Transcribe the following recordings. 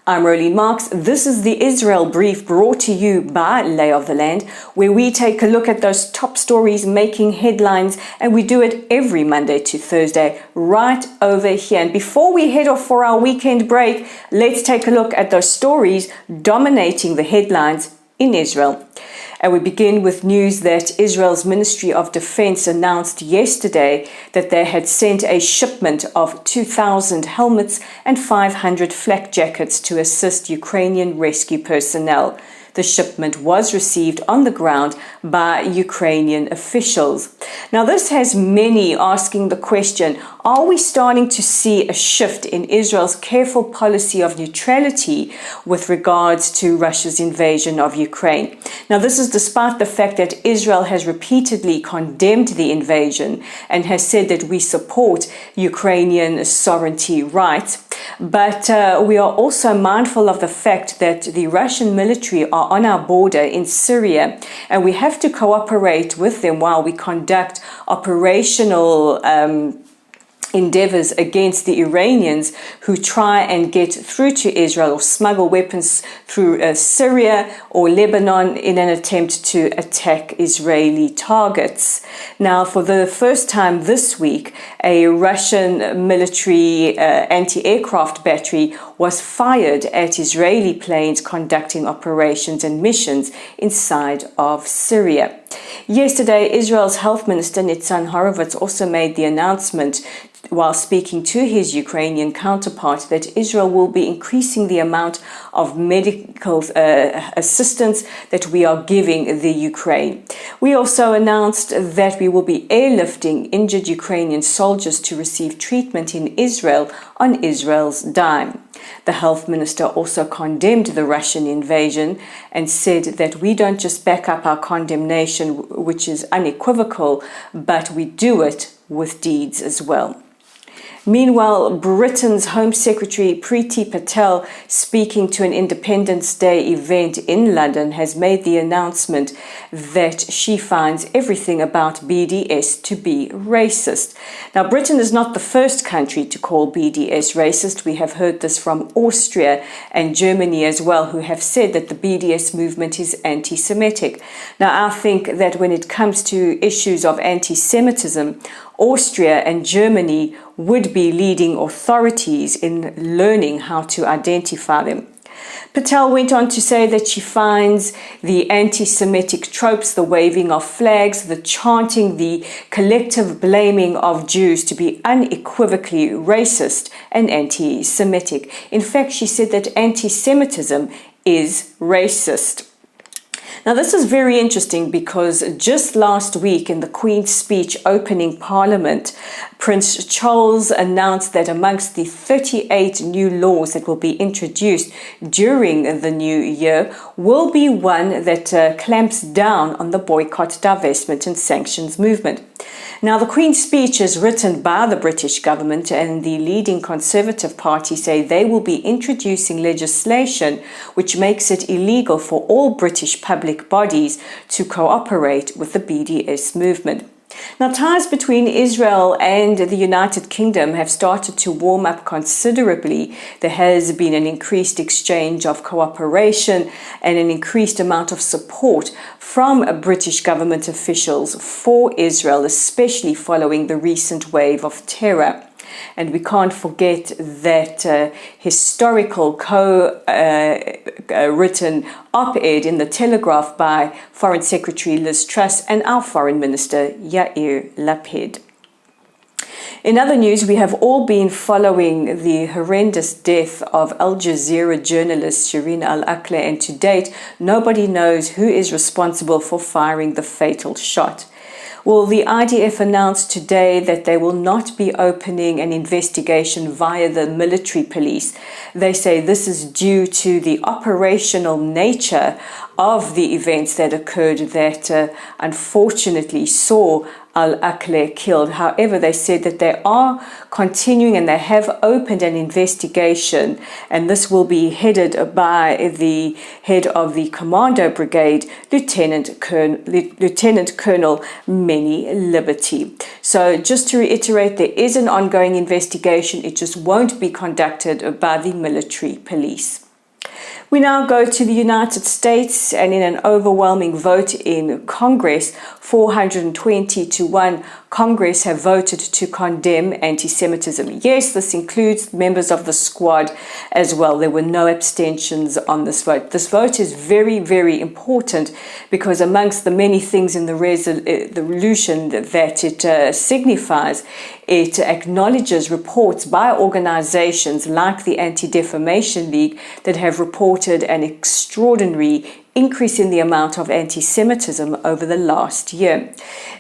I'm Rolene Marks. This is the Israel Brief brought to you by Lay of the Land, where we take a look at those top stories making headlines, and we do it every Monday to Thursday right over here. And before we head off for our weekend break, let's take a look at those stories dominating the headlines in Israel. And we begin with news that Israel's Ministry of Defense announced yesterday that they had sent a shipment of 2,000 helmets and 500 flak jackets to assist Ukrainian rescue personnel. The shipment was received on the ground by Ukrainian officials. Now, this has many asking the question, are we starting to see a shift in Israel's careful policy of neutrality with regards to Russia's invasion of Ukraine? Now, this is despite the fact that Israel has repeatedly condemned the invasion and has said that we support Ukrainian sovereignty rights. But we are also mindful of the fact that the Russian military are on our border in Syria, and we have to cooperate with them while we conduct operational endeavors against the Iranians who try and get through to Israel or smuggle weapons through Syria or Lebanon in an attempt to attack Israeli targets. Now, for the first time this week, a Russian military anti-aircraft battery was fired at Israeli planes conducting operations and missions inside of Syria. Yesterday, Israel's Health Minister Nitzan Horowitz also made the announcement while speaking to his Ukrainian counterpart that Israel will be increasing the amount of medical assistance that we are giving the Ukraine. We also announced that we will be airlifting injured Ukrainian soldiers to receive treatment in Israel on Israel's dime. The health minister also condemned the Russian invasion and said that we don't just back up our condemnation, which is unequivocal, but we do it with deeds as well. Meanwhile, Britain's Home Secretary Priti Patel, speaking to an Independence Day event in London, has made the announcement that she finds everything about BDS to be racist. Now, Britain is not the first country to call BDS racist. We have heard this from Austria and Germany as well, who have said that the BDS movement is anti-Semitic. Now, I think that when it comes to issues of anti-Semitism, Austria and Germany would be leading authorities in learning how to identify them. Patel went on to say that she finds the anti-Semitic tropes, the waving of flags, the chanting, the collective blaming of Jews to be unequivocally racist and anti-Semitic. In fact, she said that anti-Semitism is racist. Now, this is very interesting because just last week in the Queen's speech opening Parliament, Prince Charles announced that amongst the 38 new laws that will be introduced during the new year will be one that clamps down on the boycott, divestment and sanctions movement. Now, the Queen's speech is written by the British government, and the leading Conservative Party say they will be introducing legislation which makes it illegal for all British public bodies to cooperate with the BDS movement. Now, ties between Israel and the United Kingdom have started to warm up considerably. There has been an increased exchange of cooperation and an increased amount of support from British government officials for Israel, especially following the recent wave of terror. And we can't forget that historical written op-ed in the Telegraph by Foreign Secretary Liz Truss and our Foreign Minister Yair Lapid. In other news, we have all been following the horrendous death of Al Jazeera journalist Shireen Al-Akle, and to date, nobody knows who is responsible for firing the fatal shot. Well, the IDF announced today that they will not be opening an investigation via the military police. They say this is due to the operational nature of the events that occurred that unfortunately saw Al-Akle killed. However, they said that they are continuing and they have opened an investigation, and this will be headed by the head of the Commando Brigade, Lieutenant Colonel Many Liberty. So just to reiterate, there is an ongoing investigation. It just won't be conducted by the military police. We now go to the United States, and in an overwhelming vote in Congress, 420 to 1, Congress have voted to condemn anti-Semitism. Yes, this includes members of the squad as well. There were no abstentions on this vote. This vote is very, very important because amongst the many things in the resolution that it signifies, it acknowledges reports by organizations like the Anti-Defamation League that have reported an extraordinary increase in the amount of anti-Semitism over the last year.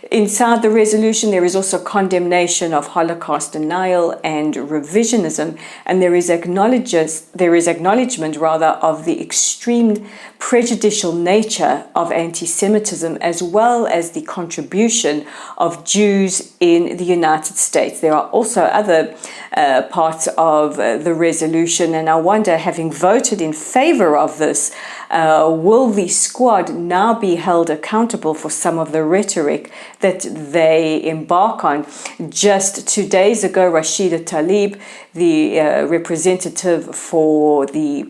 Inside the resolution, there is also condemnation of Holocaust denial and revisionism, and there is acknowledgement of the extreme prejudicial nature of anti-Semitism, as well as the contribution of Jews in the United States. There are also other parts of the resolution, and I wonder, having voted in favor of this, will the squad now be held accountable for some of the rhetoric that they embark on? Just 2 days ago, Rashida Tlaib, the representative for the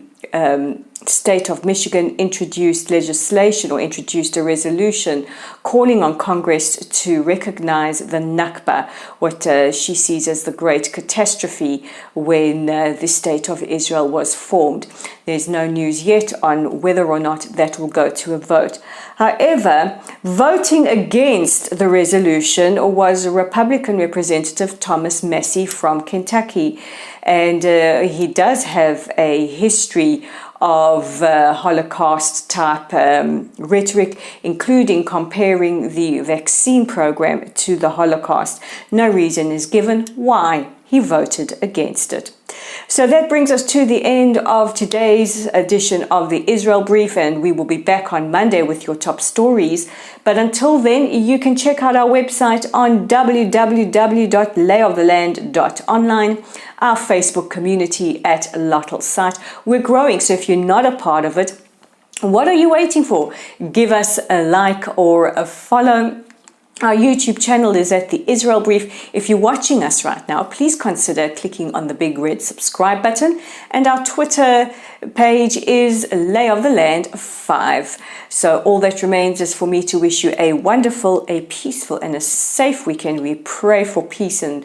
state of Michigan, introduced a resolution calling on Congress to recognize the Nakba, what she sees as the great catastrophe when the state of Israel was formed. There's no news yet on whether or not that will go to a vote. However, voting against the resolution was Republican Representative Thomas Massey from Kentucky, and he does have a history of Holocaust-type rhetoric, including comparing the vaccine program to the Holocaust. No reason is given why he voted against it. So that brings us to the end of today's edition of the Israel Brief, and we will be back on Monday with your top stories. But until then, you can check out our website on www.layoftheland.online, our Facebook community at Lottel site. We're growing, so if you're not a part of it, what are you waiting for? Give us a like or a follow. Our YouTube channel is at the Israel Brief. If you're watching us right now, please consider clicking on the big red subscribe button. And our Twitter page is Lay of the Land 5. So all that remains is for me to wish you a wonderful, a peaceful, and a safe weekend. We pray for peace and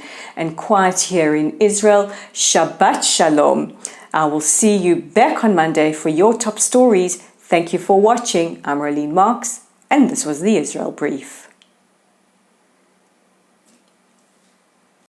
quiet here in Israel. Shabbat Shalom. I will see you back on Monday for your top stories. Thank you for watching. I'm Rolene Marks, and this was the Israel Brief.